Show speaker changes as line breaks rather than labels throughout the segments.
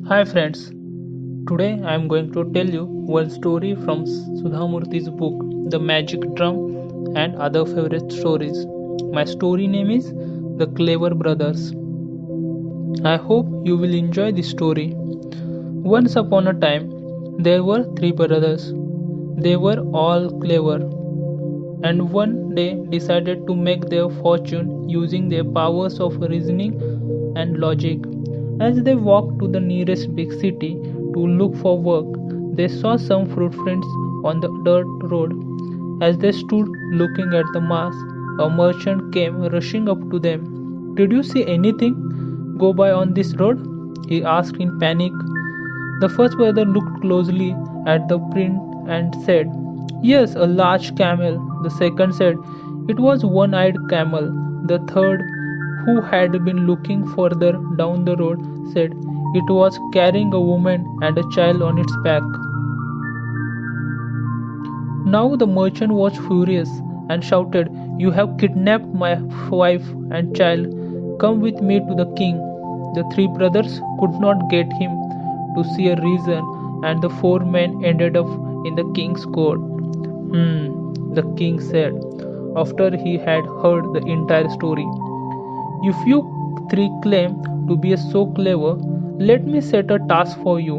Hi friends, today I am going to tell you one story from Sudha Murthy's book The Magic Drum and Other Favorite Stories. My story name is The Clever Brothers. I hope you will enjoy this story. Once upon a time, there were three brothers. They were all clever and one day decided to make their fortune using their powers of reasoning and logic. As they walked to the nearest big city to look for work, they saw some footprints on the dirt road. As they stood looking at the mass, a merchant came rushing up to them. Did you see anything go by on this road? He asked in panic. The first brother looked closely at the print and said, "Yes, a large camel." The second said, "It was one eyed camel." The third, who had been looking further down the road, said, "It was carrying a woman and a child on its back." Now the merchant was furious and shouted, "You have kidnapped my wife and child. Come with me to the king." The three brothers could not get him to see a reason, and the four men ended up in the king's court. The king said, after he had heard the entire story. "If you three claim to be so clever, let me set a task for you.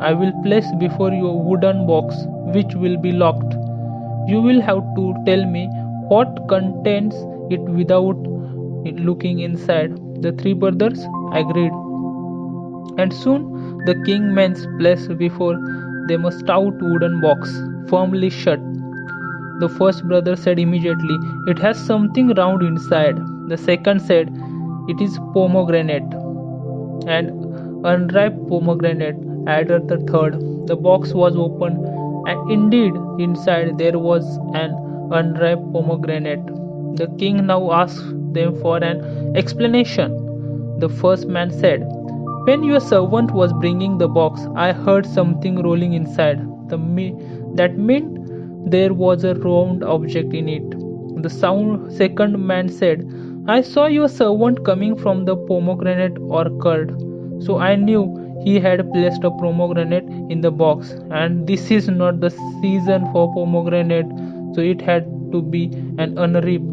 I will place before you a wooden box which will be locked. You will have to tell me what contains it without looking inside." The three brothers agreed, and soon the king's placed before them a stout wooden box, firmly shut. The first brother said immediately, "It has something round inside." The second said, "It is pomegranate." And unripe pomegranate, added the third. The box was opened, and indeed inside there was an unripe pomegranate. The king now asked them for an explanation. The first man said, "When your servant was bringing the box, I heard something rolling inside. That meant there was a round object in it." The second man said, "I saw your servant coming from the pomegranate orchard, so I knew he had placed a pomegranate in the box, and this is not the season for pomegranate, so it had to be an unripe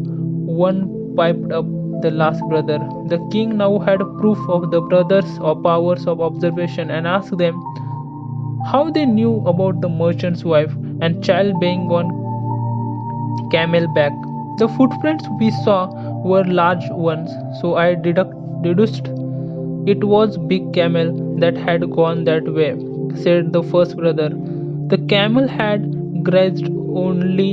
one," piped up the last brother. The king now had proof of the brothers' powers of observation and asked them how they knew about the merchant's wife and child being on camel back. "The footprints we saw were large ones, so I deduced it was big camel that had gone that way," said the first brother. "The camel had grazed only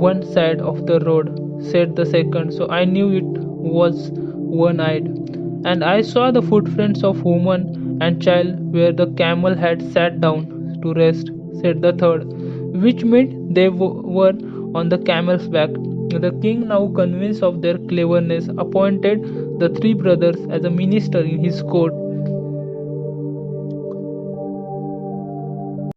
one side of the road," said the second, "so I knew it was one-eyed. And I saw the footprints of woman and child where the camel had sat down to rest," said the third, "which meant they were on the camel's back." The king, now convinced of their cleverness, appointed the three brothers as a minister in his court